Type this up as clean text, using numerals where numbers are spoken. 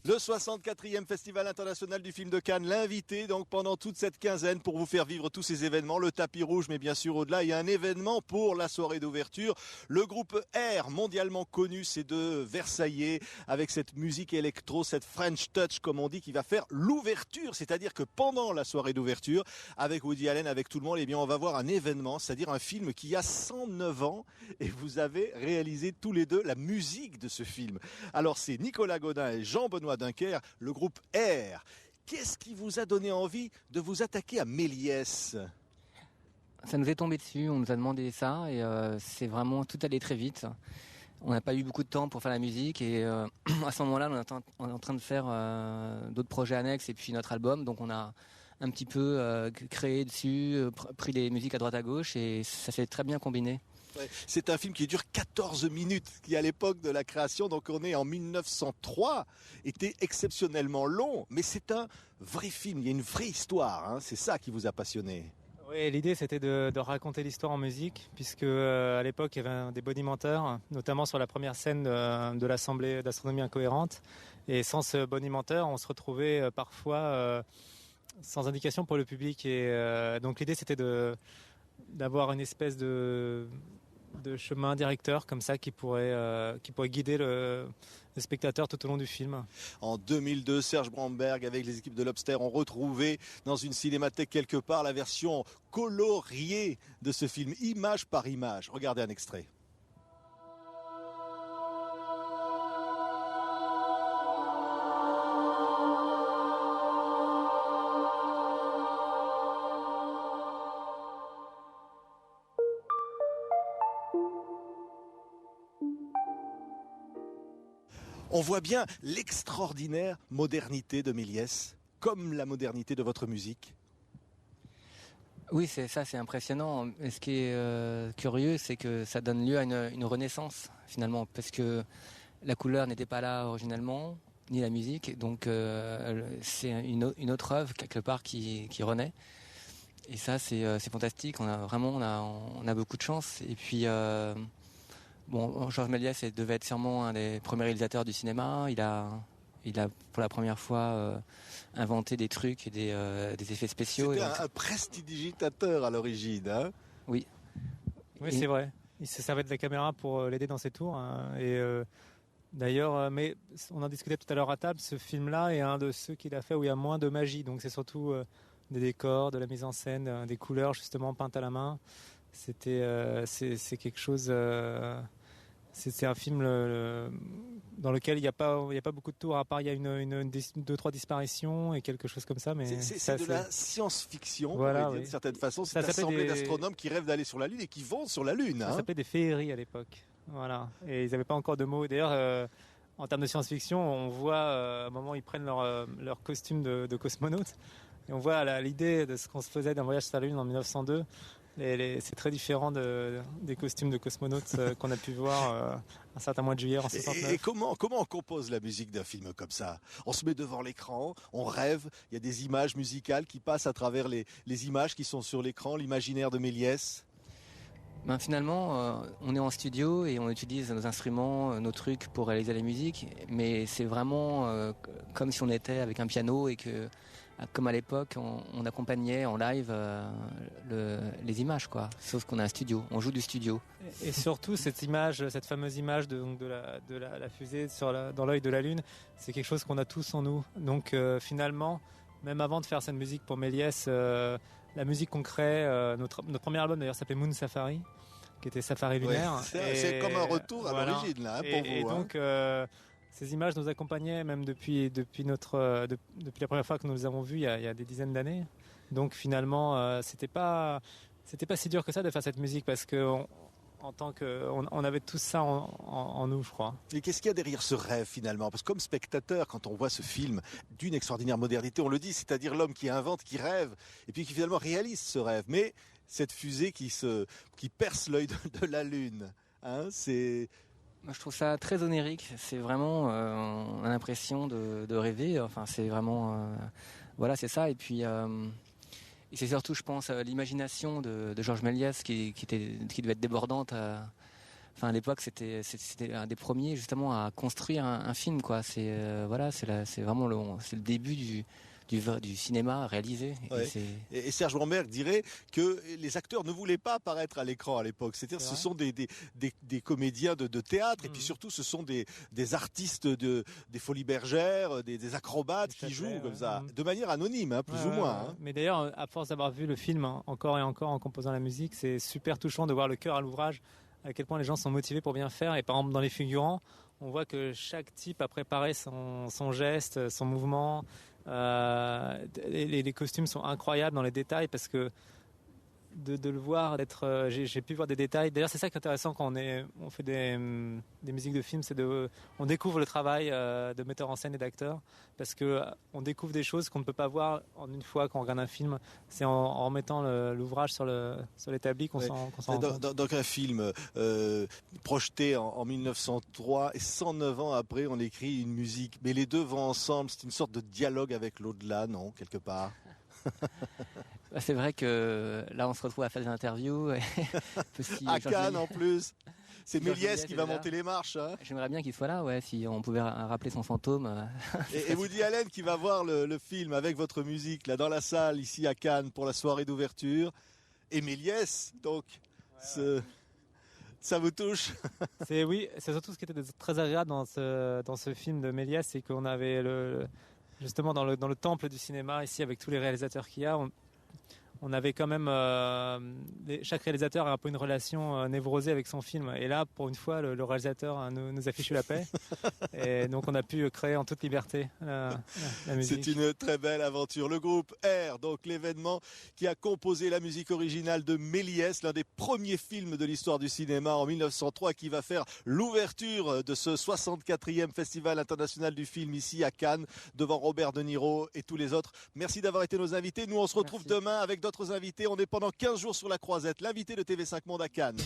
Le 64e Festival international du film de Cannes, l'invité donc pendant toute cette quinzaine pour vous faire vivre tous ces événements, le tapis rouge, mais bien sûr au-delà, il y a un événement pour la soirée d'ouverture. Le groupe R, mondialement connu, ces deux Versaillais, avec cette musique électro, cette French touch comme on dit, qui va faire l'ouverture, c'est-à-dire que pendant la soirée d'ouverture, avec Woody Allen, avec tout le monde, eh bien on va voir un événement, c'est-à-dire un film qui a 109 ans, et vous avez réalisé tous les deux la musique de ce film. Alors c'est Nicolas Godin et Jean-Benoît Duncker, le groupe R. Qu'est-ce qui vous a donné envie de vous attaquer à Méliès ? Ça nous est tombé dessus, on nous a demandé ça et c'est vraiment tout allé très vite. On n'a pas eu beaucoup de temps pour faire la musique et à ce moment-là, on est en train de faire d'autres projets annexes et puis notre album. Donc on a un petit peu créé dessus, pris des musiques à droite à gauche et ça s'est très bien combiné. Ouais, c'est un film qui dure 14 minutes, qui à l'époque de la création, donc on est en 1903, était exceptionnellement long, mais c'est un vrai film, il y a une vraie histoire, hein, c'est ça qui vous a passionné. Oui, l'idée c'était de raconter l'histoire en musique, puisque à l'époque il y avait des bonimenteurs, notamment sur la première scène de l'Assemblée d'astronomie incohérente, et sans ce bonimenteur on se retrouvait parfois sans indication pour le public, et donc l'idée c'était d'avoir une espèce de chemin directeur comme ça qui pourrait guider le spectateur tout au long du film. En 2002, Serge Brandberg avec les équipes de Lobster ont retrouvé dans une cinémathèque quelque part la version coloriée de ce film, image par image. Regardez un extrait. On voit bien l'extraordinaire modernité de Méliès, comme la modernité de votre musique. Oui, c'est impressionnant. Et ce qui est curieux, c'est que ça donne lieu à une renaissance, finalement, parce que la couleur n'était pas là originellement, ni la musique, donc c'est une autre œuvre, quelque part, qui renaît. Et ça, c'est fantastique. On a beaucoup de chance. Et puis... Bon, Georges Méliès devait être sûrement un des premiers réalisateurs du cinéma. Il a pour la première fois inventé des trucs et des effets spéciaux. C'était un prestidigitateur à l'origine, hein ? Oui. Oui, c'est vrai. Il se servait de la caméra pour l'aider dans ses tours. Hein. Et d'ailleurs, mais on en discutait tout à l'heure à table, ce film-là est un de ceux qu'il a fait où il y a moins de magie. Donc c'est surtout des décors, de la mise en scène, des couleurs justement peintes à la main. C'est quelque chose... C'est un film dans lequel il n'y a pas beaucoup de tours, à part il y a deux, trois disparitions et quelque chose comme ça. Mais c'est de la science-fiction, voilà, d'une certaine façon. C'est une assemblée d'astronomes qui rêvent d'aller sur la Lune et qui vont sur la Lune. Ça s'appelait des féeries à l'époque. Voilà. Et ils n'avaient pas encore de mots. D'ailleurs, en termes de science-fiction, on voit à un moment ils prennent leur costume de cosmonautes. Et on voit l'idée de ce qu'on se faisait d'un voyage sur la Lune en 1902. C'est très différent des costumes de cosmonautes qu'on a pu voir un certain mois de juillet en 69. Et comment on compose la musique d'un film comme ça ? On se met devant l'écran, on rêve, il y a des images musicales qui passent à travers les images qui sont sur l'écran, l'imaginaire de Méliès. Finalement, on est en studio et on utilise nos instruments, nos trucs pour réaliser la musique, mais c'est vraiment comme si on était avec un piano et que, comme à l'époque, on accompagnait en live les images, quoi. Sauf qu'on a un studio, on joue du studio. Et surtout cette fameuse image de la fusée dans l'œil de la Lune, c'est quelque chose qu'on a tous en nous. Donc finalement, même avant de faire cette musique pour Méliès, la musique qu'on crée, notre premier album d'ailleurs s'appelait Moon Safari, qui était Safari lunaire. Ouais, c'est comme un retour à l'origine là, pour vous. Et donc ces images nous accompagnaient même depuis la première fois que nous les avons vues il y a des dizaines d'années. Donc finalement, c'était pas si dur que ça de faire cette musique parce que on avait tout ça en nous, je crois. Et qu'est-ce qu'il y a derrière ce rêve finalement ? Parce que comme spectateur, quand on voit ce film d'une extraordinaire modernité, on le dit, c'est-à-dire l'homme qui invente, qui rêve, et puis qui finalement réalise ce rêve. Mais cette fusée qui perce l'œil de la Lune, hein, c'est... Moi, je trouve ça très onirique. C'est vraiment, on a l'impression de rêver. Enfin, c'est vraiment, voilà, c'est ça. Et puis, et c'est surtout, je pense, l'imagination de Georges Méliès qui devait être débordante Enfin, à l'époque, c'était un des premiers justement à construire un film, quoi. C'est vraiment c'est le début du cinéma réalisé. Ouais. Et Serge Bromberg dirait que les acteurs ne voulaient pas apparaître à l'écran à l'époque. C'est-à-dire ce sont des comédiens de théâtre et puis surtout ce sont des artistes des Folies Bergères, des acrobates qui jouent comme ça, de manière anonyme, hein, plus ou moins. Hein. Mais d'ailleurs, à force d'avoir vu le film encore et encore en composant la musique, c'est super touchant de voir le cœur à l'ouvrage, à quel point les gens sont motivés pour bien faire. Et par exemple, dans les figurants, on voit que chaque type a préparé son geste, son mouvement. Les costumes sont incroyables dans les détails parce que de le voir, j'ai pu voir des détails. D'ailleurs, c'est ça qui est intéressant quand on fait des musiques de films, on découvre le travail de metteur en scène et d'acteur parce que on découvre des choses qu'on ne peut pas voir en une fois quand on regarde un film. C'est en remettant l'ouvrage sur l'établi qu'on s'en rend compte. Donc un film projeté en 1903 et 109 ans après, on écrit une musique. Mais les deux vont ensemble, c'est une sorte de dialogue avec l'au-delà, non, quelque part. C'est vrai que là, on se retrouve à faire des interviews. À Cannes, en plus. C'est Méliès qui va monter les marches. Hein. J'aimerais bien qu'il soit là, si on pouvait rappeler son fantôme. Et Woody Allen qui va voir le film avec votre musique là dans la salle ici à Cannes pour la soirée d'ouverture. Et Méliès, donc, ça vous touche? Oui, c'est surtout ce qui était très agréable dans ce film de Méliès, c'est qu'on avait justement dans le temple du cinéma ici avec tous les réalisateurs qu'il y a. On avait quand même chaque réalisateur a un peu une relation névrosée avec son film et là pour une fois le réalisateur nous a fichu la paix et donc on a pu créer en toute liberté la musique. C'est une très belle aventure. Le groupe R, donc l'événement qui a composé la musique originale de Méliès, l'un des premiers films de l'histoire du cinéma en 1903 qui va faire l'ouverture de ce 64e Festival international du film ici à Cannes devant Robert De Niro et tous les autres. Merci d'avoir été nos invités. Nous on se retrouve demain avec d'autres invités. On est pendant 15 jours sur la Croisette, l'invité de TV5 Monde à Cannes.